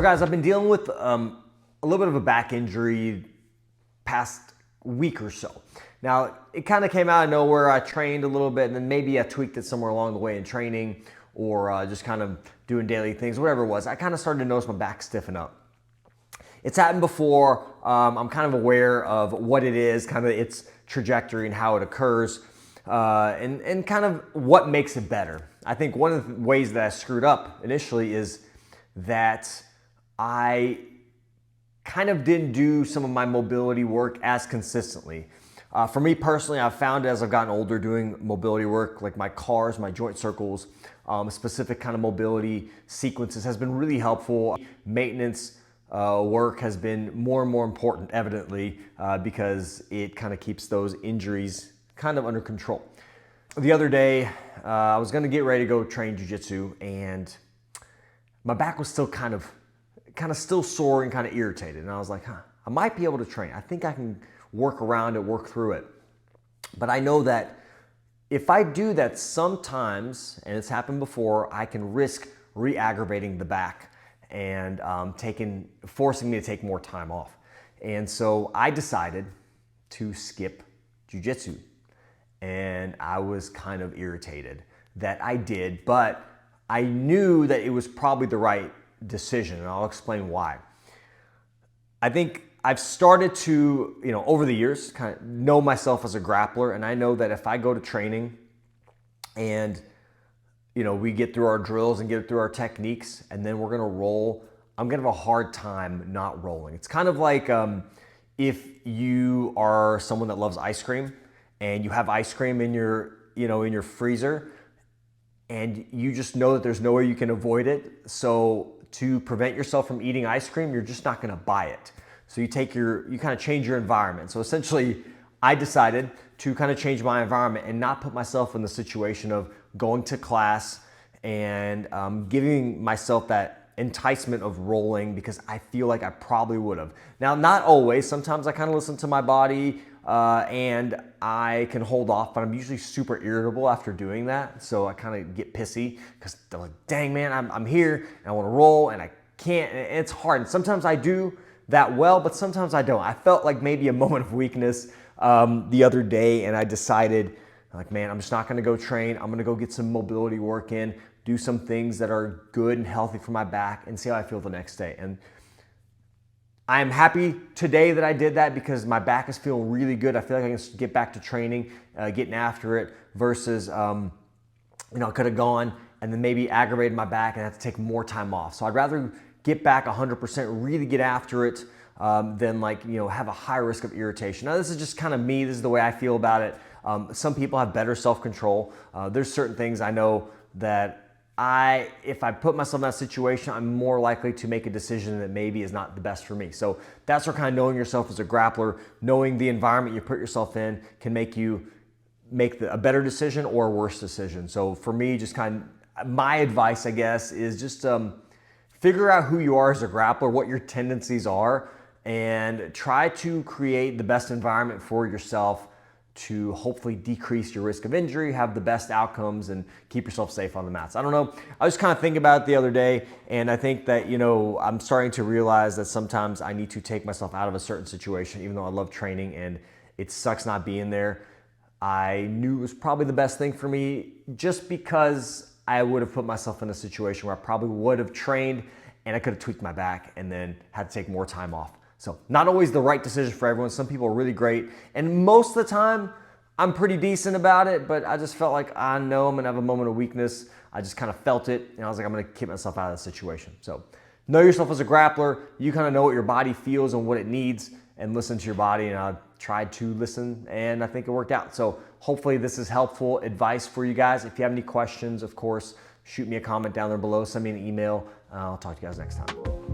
guys, I've been dealing with a little bit of a back injury past week or so. Now, it kind of came out of nowhere. I trained a little bit and then maybe I tweaked it somewhere along the way in training or just kind of doing daily things, whatever it was. I kind of started to notice my back stiffen up. It's happened before. I'm kind of aware of what it is, kind of its trajectory and how it occurs, and kind of what makes it better. I think one of the ways that I screwed up initially is that I kind of didn't do some of my mobility work as consistently. For me personally, I've found as I've gotten older doing mobility work, like my cars, my joint circles, specific kind of mobility sequences has been really helpful. Maintenance work has been more and more important, evidently, because it kind of keeps those injuries kind of under control. The other day, I was gonna get ready to go train jiu-jitsu and my back was still kind of still sore and kind of irritated. And I was like, I might be able to train. I think I can work around it, work through it. But I know that if I do that sometimes, and it's happened before, I can risk re-aggravating the back and forcing me to take more time off. And so I decided to skip jiu-jitsu. And I was kind of irritated that I did, but I knew that it was probably the right decision, and I'll explain why. I think I've started to, over the years, kind of know myself as a grappler, and I know that if I go to training and, we get through our drills and get through our techniques, and then we're gonna roll, I'm gonna have a hard time not rolling. It's kind of like if you are someone that loves ice cream and you have ice cream in your, in your freezer, and you just know that there's no way you can avoid it. So to prevent yourself from eating ice cream, you're just not gonna buy it. So you kind of change your environment. So essentially, I decided to kind of change my environment and not put myself in the situation of going to class and giving myself that enticement of rolling because I feel like I probably would have. Now, not always. Sometimes I kind of listen to my body and I can hold off, but I'm usually super irritable after doing that. So I kind of get pissy because I'm like, dang man, I'm here and I want to roll and I can't, and it's hard. And sometimes I do that well, but sometimes I don't. I felt like maybe a moment of weakness the other day and I decided like, man, I'm just not gonna go train. I'm gonna go get some mobility work in, do some things that are good and healthy for my back and see how I feel the next day. And I'm happy today that I did that because my back is feeling really good. I feel like I can get back to training, getting after it versus, I could have gone and then maybe aggravated my back and have to take more time off. So I'd rather get back 100%, really get after it than have a high risk of irritation. Now this is just kind of me. This is the way I feel about it. Some people have better self-control. There's certain things I know that if I put myself in that situation, I'm more likely to make a decision that maybe is not the best for me. So that's where kind of knowing yourself as a grappler, knowing the environment you put yourself in can make you make a better decision or a worse decision. So for me, just my advice, I guess, is just figure out who you are as a grappler, what your tendencies are, and try to create the best environment for yourself to hopefully decrease your risk of injury, have the best outcomes, and keep yourself safe on the mats. I don't know. I was kind of thinking about it the other day, and I think that, I'm starting to realize that sometimes I need to take myself out of a certain situation, even though I love training and it sucks not being there. I knew it was probably the best thing for me just because I would have put myself in a situation where I probably would have trained and I could have tweaked my back and then had to take more time off. So not always the right decision for everyone. Some people are really great. And most of the time, I'm pretty decent about it, but I just felt like I know I'm gonna have a moment of weakness. I just kind of felt it and I was like, I'm gonna keep myself out of the situation. So know yourself as a grappler. You kind of know what your body feels and what it needs and listen to your body. And I tried to listen and I think it worked out. So hopefully this is helpful advice for you guys. If you have any questions, of course, shoot me a comment down there below, send me an email. I'll talk to you guys next time.